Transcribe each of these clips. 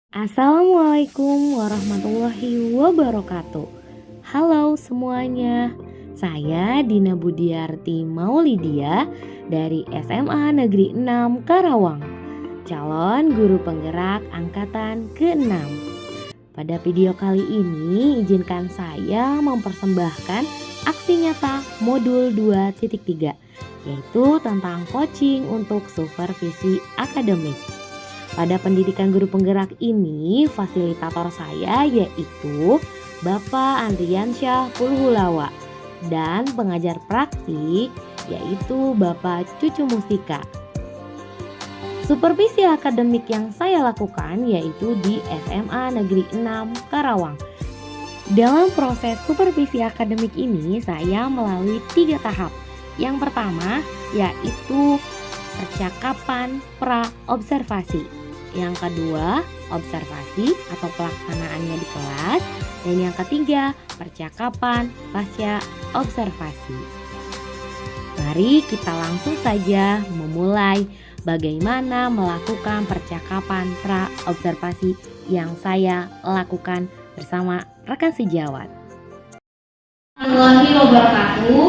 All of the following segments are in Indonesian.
Assalamualaikum warahmatullahi wabarakatuh. Halo semuanya, saya Dina Budiarti Maulidia dari SMA Negeri 6 Karawang, calon guru penggerak angkatan ke-6. Pada video kali ini izinkan saya mempersembahkan aksi nyata modul 2.3, yaitu tentang coaching untuk supervisi akademik. Pada pendidikan guru penggerak ini, fasilitator saya yaitu Bapak Andriansyah Pulhulawa dan pengajar praktik yaitu Bapak Cucu Mustika. Supervisi akademik yang saya lakukan yaitu di SMA Negeri 6 Karawang. Dalam proses supervisi akademik ini saya melalui 3 tahap. Yang pertama yaitu percakapan pra-observasi. Yang kedua, observasi atau pelaksanaannya di kelas. Dan yang ketiga, percakapan pasca observasi. Mari kita langsung saja memulai bagaimana melakukan percakapan pra-observasi yang saya lakukan bersama rekan sejawat. Warahmatullahi wabarakatuh.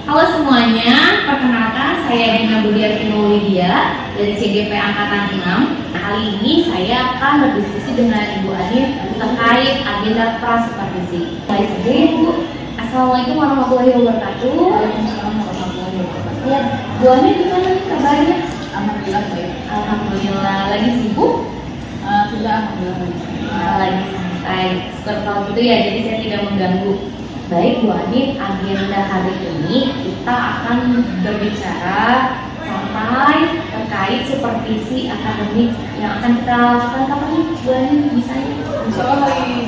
Halo semuanya, perkenalkan saya Dina Budiarti Maulidia dari CGP Angkatan 6. Kali ini saya akan berdiskusi dengan Ibu Ani terkait agenda prasupervisi. Baik saja ya Bu. Assalamualaikum warahmatullahi wabarakatuh. Waalaikumsalam warahmatullahi wabarakatuh. Ya, Bu Ani gimana nih kabarnya? Alhamdulillah baik. Alhamdulillah. Lagi sibuk? Sudah alhamdulillah. Lagi santai. Seperti kalau gitu ya, jadi saya tidak mengganggu. Baik Bu Ani, agenda hari ini kita akan berbicara sampai terkait supervisi akademik yang akan kita lakukan kapan nih Bu Ani? Misalnya Insya Allah hari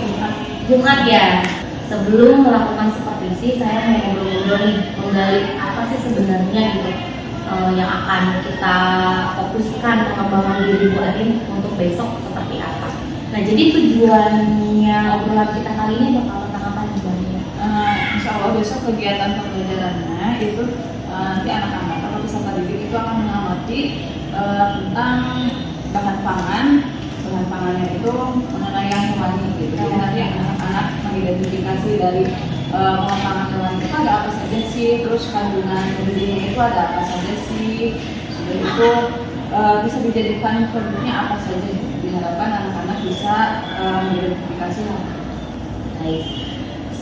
Jumat ya. Sebelum melakukan supervisi saya mau ngobrol-ngobrol nih, menggali apa sih sebenarnya gitu yang akan kita fokuskan pengembangan diri Bu Ani untuk besok seperti apa. Nah jadi tujuannya obrolan kita kali ini bakal tentang apa nih Bu Ani? Insya Allah besok kegiatan pembelajarannya itu nanti anak-anak atau peserta didik itu akan mengamati tentang bahan pangan. Bahan pangannya itu mengenai yang hewani gitu. Jadi nanti anak-anak mengidentifikasi dari bahan pangan hewan itu ada apa saja sih, terus kandungan gizinya itu ada apa saja sih. Sudah itu bisa dijadikan produknya apa saja. Diharapkan anak-anak bisa mengidentifikasi. Baik.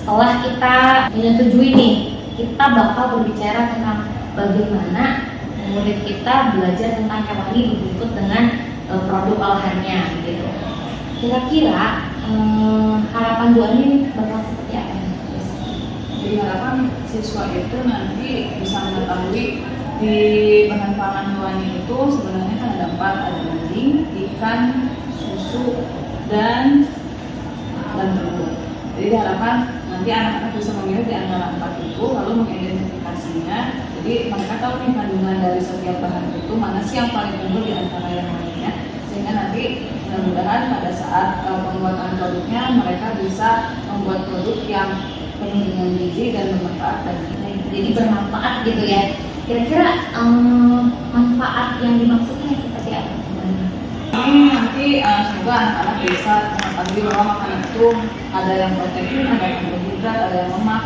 Setelah kita menyetujui nih, kita bakal berbicara tentang bagaimana murid kita belajar tentang hewani berikut dengan produk olahannya gitu. Kira-kira harapan Bu Ani bakal seperti apa nih? Jadi harapan siswa itu nanti bisa mengetahui di bahan pangan hewani itu sebenarnya kan ada 4, ada daging, ikan, susu, dan telur. Jadi diharapkan nanti anak-anak bisa memilih di antara 4 itu lalu mengidentifikasinya. Jadi mereka tahu nih kandungan dari setiap bahan itu mana sih yang paling unggul di antara yang lainnya, sehingga nanti mudah-mudahan pada saat pembuatan produknya mereka bisa membuat produk yang penuh dengan gizi dan bermanfaat Jadi bermanfaat gitu ya. Kira-kira manfaat yang dimaksudnya seperti apa? Ini nanti semoga anak-anak bisa mengetahui bahwa makanan itu ada yang protein, ada yang karbohidrat, ada yang lemak.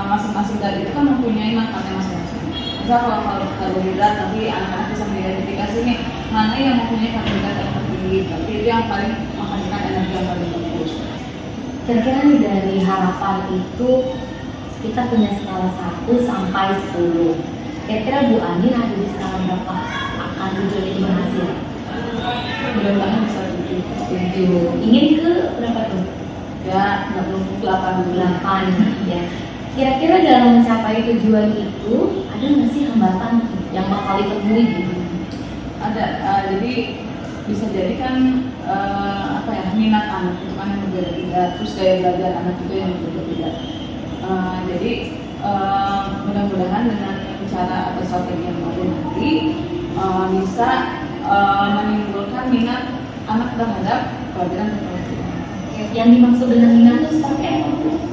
Masing-masing dari itu kan mempunyai manfaatnya masing-masing. Misal kalau karbohidrat nanti anak-anak bisa mengidentifikasi nih mana yang mempunyai karbohidrat yang tertinggi, tapi itu yang paling menghasilkan energi yang paling bagus. Kira-kira nih dari harapan itu kita punya skala 1 sampai 10. Kira-kira Bu Ani ada di skala berapa akan tujuan itu berhasil? Mudah-mudahan bisa 7. Ingin ke berapa tuh? Ya 68 ya. Kira-kira dalam mencapai tujuan itu ada nggak sih hambatan yang bakal ditemui gitu? Ada, jadi bisa jadi kan minat anak itu kan yang berbeda-beda, terus daya belajar anak itu yang berbeda-beda. Jadi mudah-mudahan dengan cara atau strategi yang baru nanti bisa menimbulkan minat anak terhadap pelajaran teknologi. Yang dimaksud dengan minat itu seperti apa?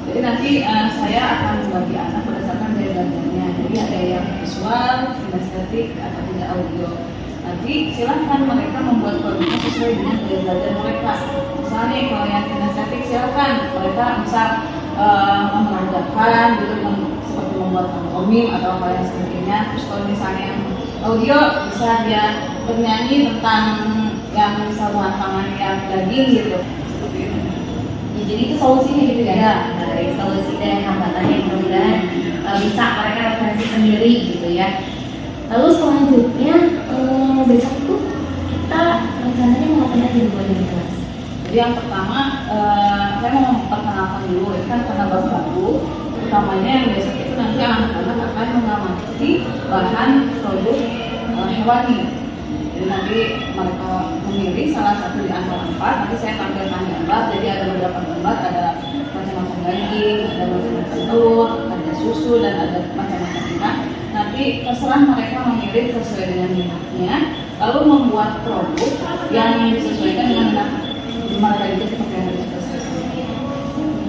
Jadi nanti saya akan membagi anak berdasarkan daya belajarnya. Jadi ada yang visual, kinestetik, atau tidak audio. Nanti silahkan mereka membuat produknya sesuai dengan daya belajar mereka. nih kalau yang kinestetik silakan mereka bisa memperagakan gitu, seperti membuat pantomim atau apa yang sebagainya. Terus kalau misalnya yang audio bisa dia bernyanyi tentang yang misal tangan yang daging gitu, seperti itu. Ya, jadi itu solusinya gitu ya? Ya. Dari solusi dan hambatannya mudah-mudahan bisa mereka referensi sendiri gitu ya. Lalu selanjutnya besok itu kita rencananya mau ngapain aja di kelas? Jadi yang pertama saya mau memperkenalkan dulu, ini kan karena baru, utamanya yang besok itu nanti anak-anak akan mengamati bahan produk hewani. Jadi nanti mereka memilih salah satu di antara 4, nanti saya tampilkan gambar. Jadi ada beberapa gambar, ada macam-macam daging, ada macam-macam telur, ada susu, dan ada macam-macam ikan. Nanti terserah mereka memilih sesuai dengan minatnya, lalu membuat produk yang disesuaikan dengan minat mereka itu seperti yang kita selesai.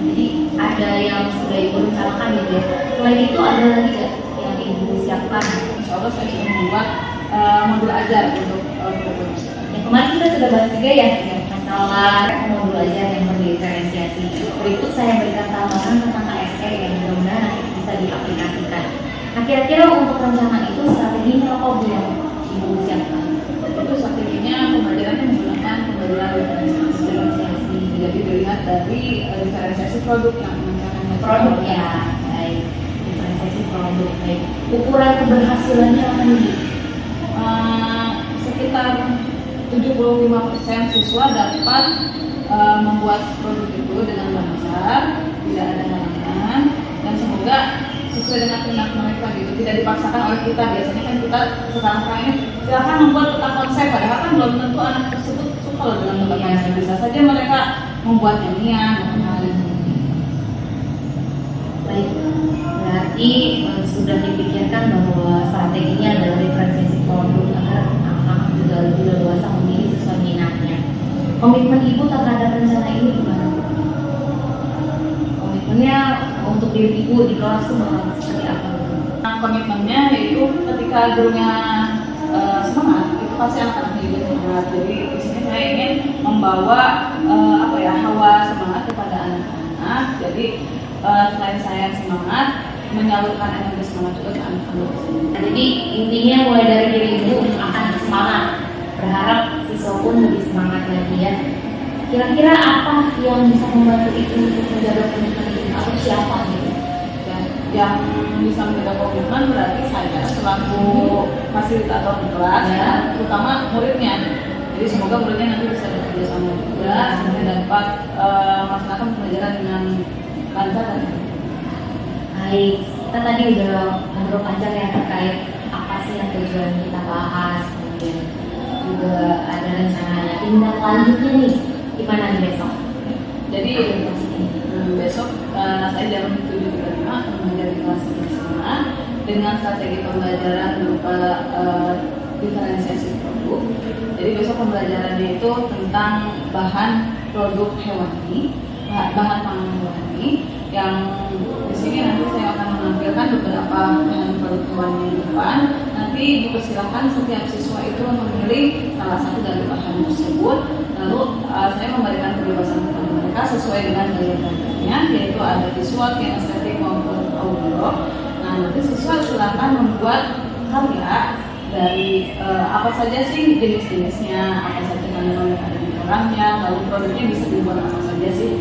Jadi ada yang sudah ibu rencanakan gitu ya. Selain itu ada lagi nggak yang ibu siapkan? Insya Allah saya sudah membuat modul ajar untuk produk. Yang kemarin kita sudah bahas juga ya masalah modul ajar yang berdiferensiasi. Berikut saya berikan tambahan tentang KSR yang mudah-mudahan nanti bisa diaplikasikan. Nah kira-kira untuk rencana itu strateginya apa Bu yang ibu siapkan? Itu strateginya pembelajarannya menggunakan pembelajaran diferensiasi. Jadi dilihat dari diferensiasi produk yang Produk ya, baik. Diferensiasi produk, baik. Ukuran keberhasilannya apa nih? Sekitar 75% siswa dapat membuat produk itu dengan lancar, tidak ada halangan, dan semoga sesuai dengan minat mereka gitu, tidak dipaksakan oleh kita. Biasanya kan kita sekarang ini silakan membuat tentang konsep, padahal kan belum tentu anak tersebut suka loh dengan tentang konsep. Bisa saja mereka membuat nyanyian atau hal yang Baik, berarti sudah dipikirkan bahwa strateginya adalah diferensiasi produk agar anak-anak juga lebih leluasa memilih sesuai minatnya. Komitmen ibu terhadap rencana ini gimana? Komitmennya untuk diri ibu di kelas itu bakal seperti apa? komitmennya yaitu ketika gurunya semangat, itu pasti anak-anaknya juga semangat. Jadi di sini saya ingin membawa hawa semangat kepada anak-anak. Jadi selain saya semangat, menyalurkan energi semangat juga ke anak-anak. Jadi intinya mulai dari diri ibu akan semangat, berharap siswa pun lebih semangat lagi ya. Kira-kira apa yang bisa membantu itu untuk menjaga komitmen itu atau siapa gitu? Yang bisa menjaga komitmen berarti saya selaku fasilitator di kelas, Ya. terutama muridnya. Jadi semoga muridnya nanti bisa bekerja sama juga sehingga dapat melaksanakan pembelajaran dengan lancar dan Baik, kita tadi udah ngobrol panjang ya terkait apa sih yang tujuan kita bahas, kemudian juga ada rencananya tindak lanjutnya nih gimana nih besok? jadi besok saya jam 7.35 akan mengajar di kelas bersama dengan strategi pembelajaran berupa diferensiasi produk. Jadi besok pembelajarannya itu tentang bahan produk hewani, bahan pangan hewani, yang di sini nanti saya akan menampilkan beberapa bahan produk hewani di depan. Nanti dipersilakan setiap siswa itu memilih salah satu dari bahan tersebut. Lalu saya memberikan kebebasan kepada mereka sesuai dengan gaya belajarnya, yaitu ada visual, kinestetik maupun audio. Nah nanti siswa silakan membuat karya dari apa saja sih jenis-jenisnya, apa saja kandungan yang ada di dalamnya, lalu produknya bisa dibuat apa saja sih.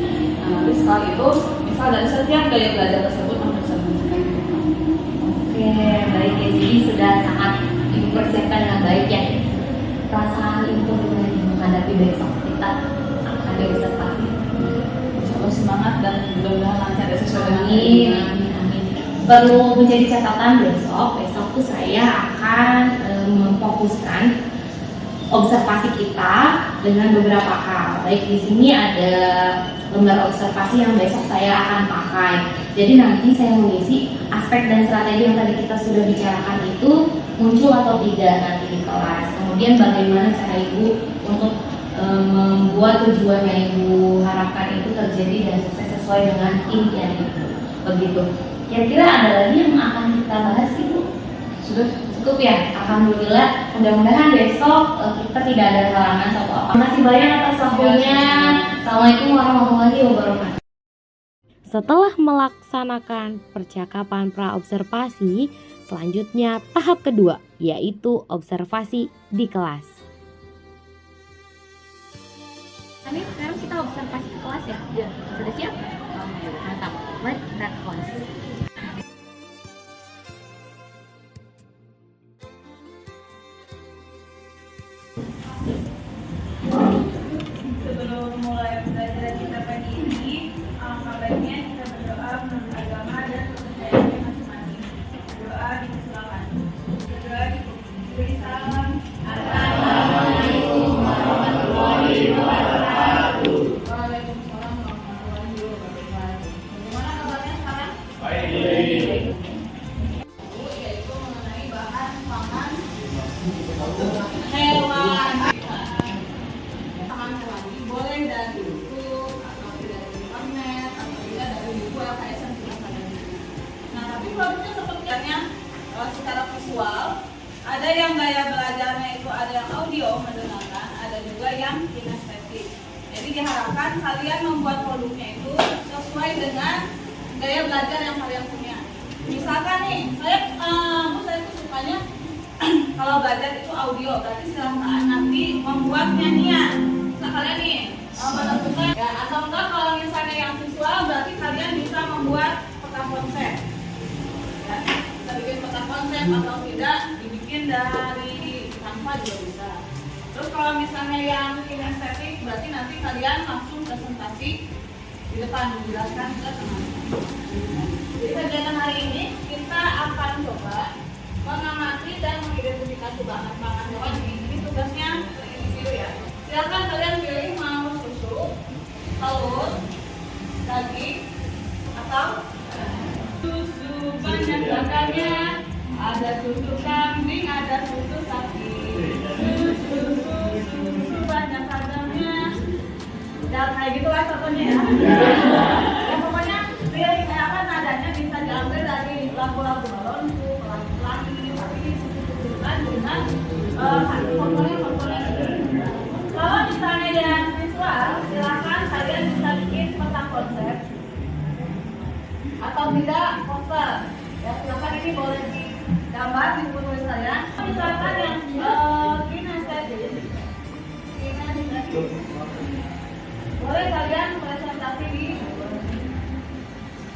Nah nanti setelah itu, misal dari setiap gaya belajar tersebut untuk bisa menyelesaikan itu. Oke, baik ya. Jadi sudah sangat dipersiapkan dengan baik ya. Perasaan itu dengan menghadapi besok kita akan diobservasi. Insyaallah semangat dan mudah-mudahan lancar ya sesuai dengan Amin, amin, amin. Perlu menjadi catatan besok tuh saya akan memfokuskan observasi kita dengan beberapa hal. Baik di sini ada lembar observasi yang besok saya akan pakai. Jadi nanti saya mengisi aspek dan strategi yang tadi kita sudah bicarakan itu muncul atau tidak nanti di kelas. Kemudian bagaimana cara ibu untuk membuat tujuan yang ibu harapkan itu terjadi dan sukses sesuai dengan impian itu. Begitu. Kira-kira ada lagi yang akan kita bahas ibu? sudah. Cukup ya, alhamdulillah. Mudah-mudahan besok kita tidak ada halangan atau apa. Terima kasih banyak atas waktunya. Assalamualaikum. warahmatullahi wabarakatuh. Setelah melaksanakan percakapan praobservasi, selanjutnya tahap kedua, yaitu observasi di kelas. Ini sekarang kita observasi ke kelas ya? Iya. Sudah siap? Mantap. Mari kita ke kelas. Sebelum mulai belajar kita pagi ini, alangkah baiknya kita berdoa menurut agama dan kepercayaan masing-masing. Doa dipersilakan. Doa diberi salam. Assalamualaikum warahmatullahi wabarakatuh. Waalaikumsalam warahmatullahi wabarakatuh. Bagaimana kabarnya sekarang? Baik. Yaitu mengenai bahan pangan hewan. Boleh dari buku atau dari internet atau tidak dari buku LKS yang sudah ada. Nah, tapi produknya sepertinya secara visual ada yang gaya belajarnya itu ada yang audio mendengarkan, ada juga yang kinestetik. Jadi diharapkan kalian membuat produknya itu sesuai dengan gaya belajar yang kalian punya. Misalkan nih, saya tuh sukanya kalau belajar itu audio, berarti silahkan nanti membuat nyanyian. Nah kalian nih menentukan ya, atau enggak kalau misalnya yang visual berarti kalian bisa membuat peta konsep ya, bisa bikin peta konsep atau tidak dibikin dari Canva juga bisa. Terus kalau misalnya yang kinestetik berarti nanti kalian langsung presentasi di depan menjelaskan ke teman-teman. Jadi kegiatan hari ini kita akan coba mengamati dan mengidentifikasi bahan pangan hewan. Ini tugasnya individu ya. Silakan kalian pilih mau susu, telur, daging, atau susu banyak raganya. Ada susu kambing, ada susu sapi. Susu banyak raganya. Dan kayak gitulah contohnya ya. Ya pokoknya pilih apa nadanya bisa diambil dari lagu-lagu balonku, pelangi, tapi disusun dengan komponen-komponen. Kalau misalnya yang visual, silakan kalian bisa bikin peta konsep atau tidak poster. Ya silakan ini boleh digambar di buku tulis saya. Misalkan yang kinestetik, boleh kalian presentasi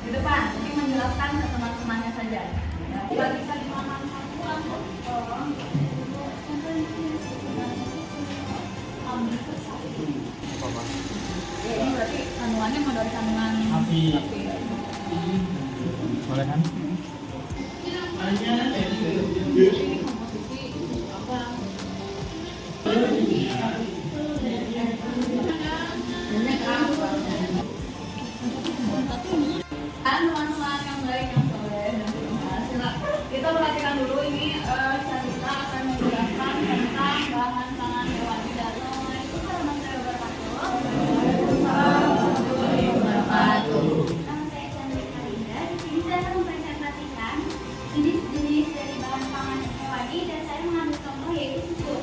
di depan. Ini menjelaskan ke teman-temannya saja. Ya, tidak bisa dimakan satu langsung. Ini berarti kandungannya mau dari kandungan sapi. Boleh kan? Teman-teman yang baik yang soleh dan silakan kita perhatikan dulu ini cerita akan menjelaskan tentang bahan pangan hewani dan Nama saya Chandra Karinda. Di sini saya akan mempresentasikan jenis-jenis dari bahan pangan hewani dan saya mengambil contoh yaitu susu.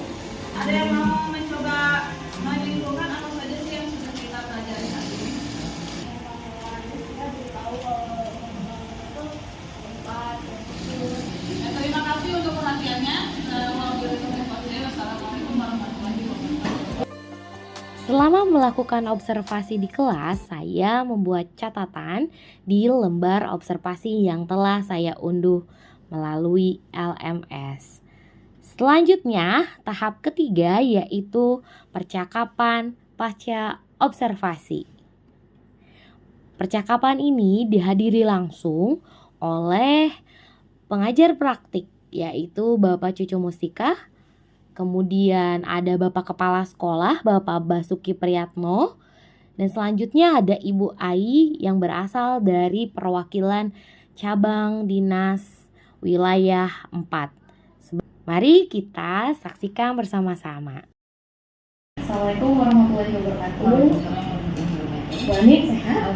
ada yang mau mencoba menyimpulkan apa saja sih yang sudah kita pelajari hari ini? Terima kasih untuk perhatiannya. Wassalamualaikum warahmatullahi wabarakatuh. Selama melakukan observasi di kelas, saya membuat catatan di lembar observasi yang telah saya unduh melalui LMS. Selanjutnya, tahap ketiga yaitu percakapan pasca observasi. Percakapan ini dihadiri langsung oleh pengajar praktik, yaitu Bapak Cucu Mustika. Kemudian ada Bapak Kepala Sekolah, Bapak Basuki Priyatno. Dan selanjutnya ada Ibu Ai yang berasal dari perwakilan cabang dinas wilayah 4. Mari kita saksikan bersama-sama. Assalamualaikum warahmatullahi wabarakatuh. Bu Ani sehat?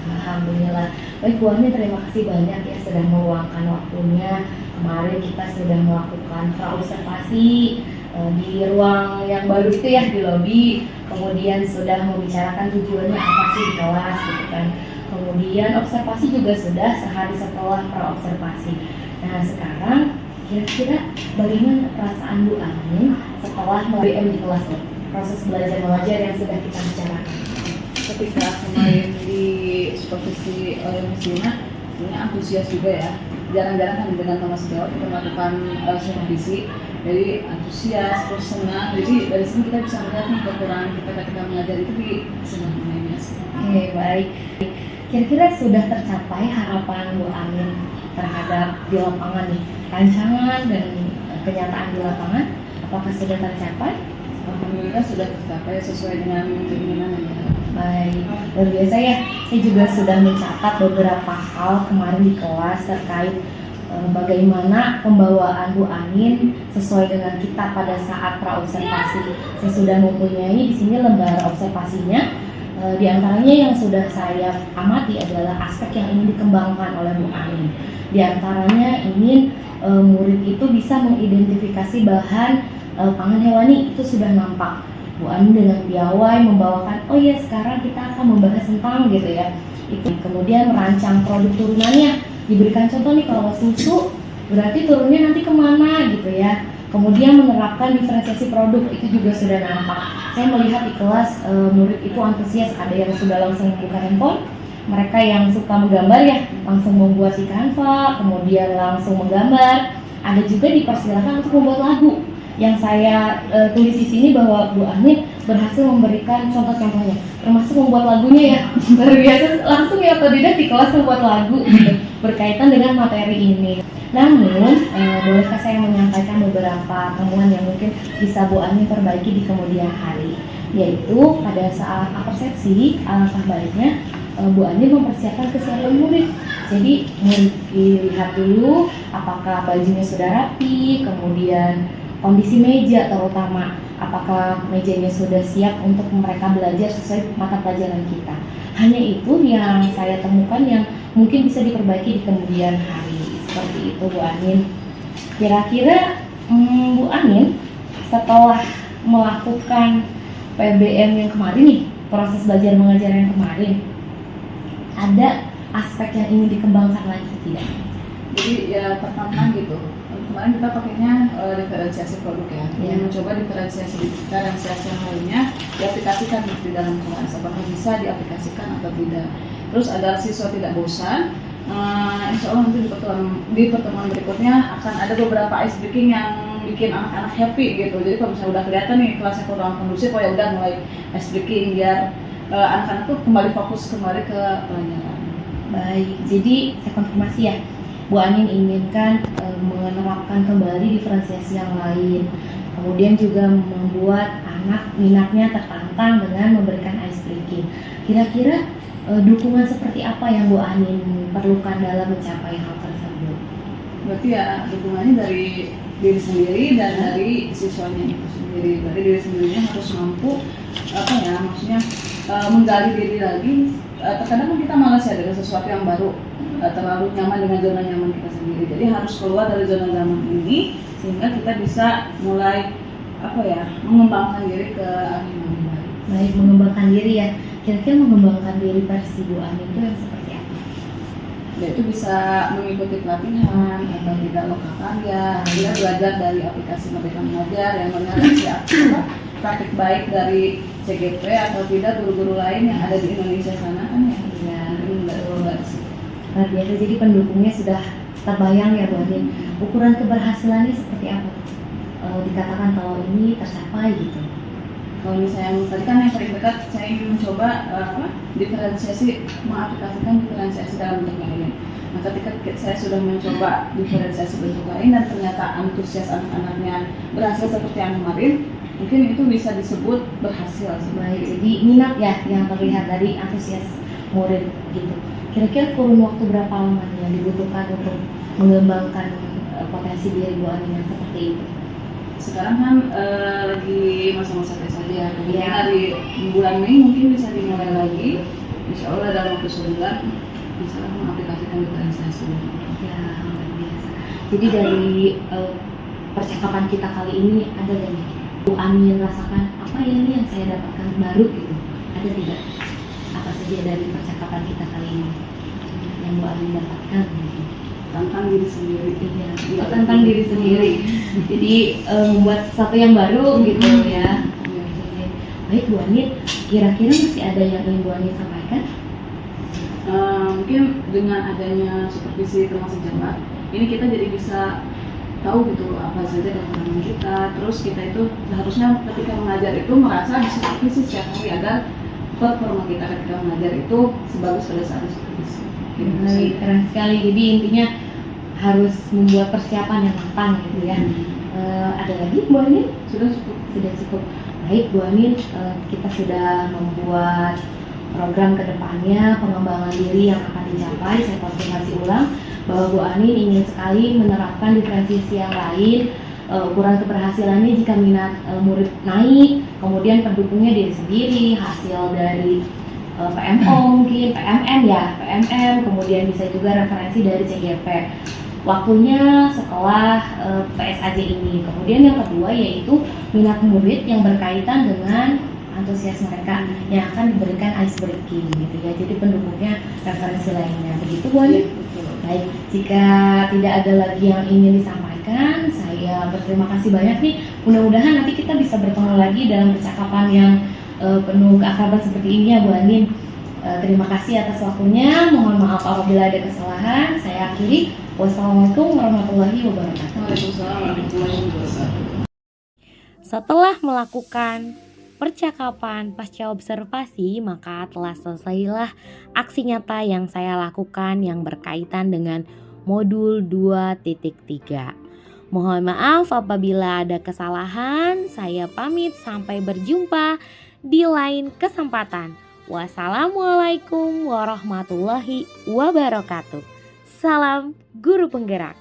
Alhamdulillah. Baik Bu Ani, terima kasih banyak ya sudah meluangkan waktunya. Kemarin kita sudah melakukan praobservasi di ruang yang baru itu ya, di lobi, kemudian sudah membicarakan tujuannya apa sih di kelas gitu kan. Kemudian observasi juga sudah sehari setelah praobservasi. Nah sekarang kira-kira bagaimana perasaan Bu Anin setelah BM di kelas, proses belajar mengajar yang sudah kita bicarakan? Ketika kemarin di supervisi oleh Mas Dina, sebenarnya antusias juga ya. Jarang-jarang kan dengan Thomas Jawab kita melakukan supervisi, jadi antusias, terus senang. Jadi dari sini kita bisa melihat nih kekurangan kita ketika mengajar itu di senang mainnya sih. Oke, baik. Kira-kira sudah tercapai harapan Bu Anin terhadap di lapangan nih, rancangan dan kenyataan di lapangan, apakah sudah tercapai? Alhamdulillah sudah tercapai sesuai dengan keinginan yang ada. Baik, luar biasa ya. Saya juga sudah mencatat beberapa hal kemarin di kelas terkait bagaimana pembawaan Bu Anin sesuai dengan kita pada saat praobservasi. Saya sudah mempunyai di sini lembar observasinya. Di antaranya yang sudah saya amati adalah aspek yang ingin dikembangkan oleh Bu Anin. Di antaranya ingin murid itu bisa mengidentifikasi bahan pangan hewani, itu sudah nampak. Bu Anin dengan piawai membawakan, oh ya sekarang kita akan membahas tentang gitu ya. Itu kemudian merancang produk turunannya, diberikan contoh nih kalau susu berarti turunnya nanti kemana gitu ya. Kemudian menerapkan diferensiasi produk, itu juga sudah nampak. Saya melihat di kelas murid itu antusias, ada yang sudah langsung membuka handphone, mereka yang suka menggambar ya langsung membuat di Canva, kemudian langsung menggambar. Ada juga dipersilakan untuk membuat lagu. Yang saya tulis di sini bahwa Bu Anin berhasil memberikan contoh-contohnya, termasuk membuat lagunya ya. Luar biasa, langsung ya otodidak di kelas membuat lagu gitu, berkaitan dengan materi ini. Namun, bolehkah saya menyampaikan beberapa temuan yang mungkin bisa Bu Anin perbaiki di kemudian hari, yaitu pada saat persepsi, alangkah baiknya Bu Anin mempersiapkan kesiapan murid. Jadi murid dilihat dulu apakah bajunya sudah rapi, kemudian kondisi meja terutama, apakah mejanya sudah siap untuk mereka belajar sesuai mata pelajaran kita. Hanya itu yang saya temukan yang mungkin bisa diperbaiki di kemudian hari. Seperti itu Bu Anin. Kira-kira Bu Anin setelah melakukan PBM yang kemarin nih, proses belajar mengajar yang kemarin, ada aspek yang ingin dikembangkan lagi tidak? Jadi ya pertama gitu, kemarin kita pakainya diferensiasi produk ya, yang mencoba diferensiasi yang lainnya diaplikasikan di dalam kelas, apakah bisa diaplikasikan atau tidak. Terus agar siswa tidak bosan, insya Allah nanti di pertemuan berikutnya akan ada beberapa ice breaking yang bikin anak-anak happy gitu. Jadi kalau misalnya udah kelihatan nih kelasnya kurang kondusif, oh ya udah mulai ice breaking biar anak-anak tuh kembali fokus kembali ke pelajaran. Baik, jadi saya konfirmasi ya, Bu Anin inginkan menerapkan kembali diferensiasi yang lain, kemudian juga membuat anak minatnya tertantang dengan memberikan ice breaking. Kira-kira dukungan seperti apa yang Bu Anin perlukan dalam mencapai hal tersebut? Berarti ya dukungannya dari diri sendiri dan dari siswanya itu sendiri. Berarti diri sendirinya harus mampu maksudnya menggali diri lagi. Terkadang kan kita malas ya dengan sesuatu yang baru, terlalu nyaman dengan zona nyaman kita sendiri. Jadi harus keluar dari zona nyaman ini sehingga kita bisa mulai mengembangkan diri ke arah yang lebih baik. Baik, mengembangkan diri ya. Kira-kira mengembangkan diri versi Bu Anin itu yang seperti apa? Ya itu bisa mengikuti pelatihan atau tidak lokal karya. Dia belajar dari aplikasi Merdeka Mengajar yang menyerahkan praktik baik dari CGP atau tidak guru-guru lain yang ada di Indonesia sana kan ya. Ya, Luar biasa. Jadi pendukungnya sudah terbayang ya Bu Anin. Ukuran keberhasilannya seperti apa? Dikatakan kalau ini tercapai gitu. Kalau misalnya tadi kan yang paling dekat saya ingin mencoba mengaplikasikan diferensiasi dalam bentuk lain. Nah ketika saya sudah mencoba diferensiasi bentuk lain dan ternyata antusias anak-anaknya berhasil seperti yang kemarin, mungkin itu bisa disebut berhasil. Baik, jadi minat ya yang terlihat dari antusias murid gitu. Kira-kira kurun waktu berapa lama yang dibutuhkan untuk mengembangkan potensi diri Bu Anin yang seperti itu? Sekarang kan lagi masa-masa tes aja, kemudian dari bulan Mei mungkin bisa dimulai lagi. Insya Allah dalam waktu sebulan bisa mengaplikasikan diferensiasi. Ya, luar biasa. Jadi dari percakapan kita kali ini ada gak nih? Bu Amin rasakan apa ya ini yang saya dapatkan baru gitu? Ada tidak? Apa saja dari percakapan kita kali ini yang Bu Amin dapatkan? Gitu? Tentang diri sendiri. Iya, tentang diri sendiri. Jadi membuat sesuatu yang baru gitu ya. Baik Bu Amin, kira-kira masih ada yang ingin Bu Amin sampaikan? Mungkin dengan adanya supervisi teman sejawat, ini kita jadi bisa tahu gitu apa saja kekurangan kita. Terus kita itu seharusnya ketika mengajar itu merasa disupervisi setiap hari agar performa kita ketika mengajar itu sebagus pada saat disupervisi. Baik, keren sekali. Jadi intinya harus membuat persiapan yang matang gitu ya. Ada lagi Bu Amin? Sudah cukup. Baik Bu Amin, kita sudah membuat program kedepannya pengembangan diri yang akan dicapai. Saya konfirmasi ulang bahwa Bu Amin ingin sekali menerapkan diferensiasi yang lain. Ukuran keberhasilannya jika minat murid naik, kemudian pendukungnya diri sendiri, hasil dari PMO mungkin, PMM, kemudian bisa juga referensi dari CGP. Waktunya setelah PSAJ ini. Kemudian yang kedua yaitu minat murid yang berkaitan dengan antusias mereka yang akan diberikan ice breaking gitu ya. Jadi pendukungnya referensi lainnya. Begitu Bu Amin? Baik, jika tidak ada lagi yang ingin disampaikan, saya berterima kasih banyak nih. Mudah-mudahan nanti kita bisa bertemu lagi dalam percakapan yang penuh keakraban seperti ini ya Bu Amin. Terima kasih atas waktunya. Mohon maaf apabila ada kesalahan. Saya akhiri. Wassalamualaikum warahmatullahi wabarakatuh. Waalaikumsalam warahmatullahi wabarakatuh. Setelah melakukan percakapan pasca observasi, maka telah selesailah aksi nyata yang saya lakukan yang berkaitan dengan modul 2.3. Mohon maaf apabila ada kesalahan. Saya pamit, sampai berjumpa di lain kesempatan. Wassalamualaikum warahmatullahi wabarakatuh. Salam guru penggerak.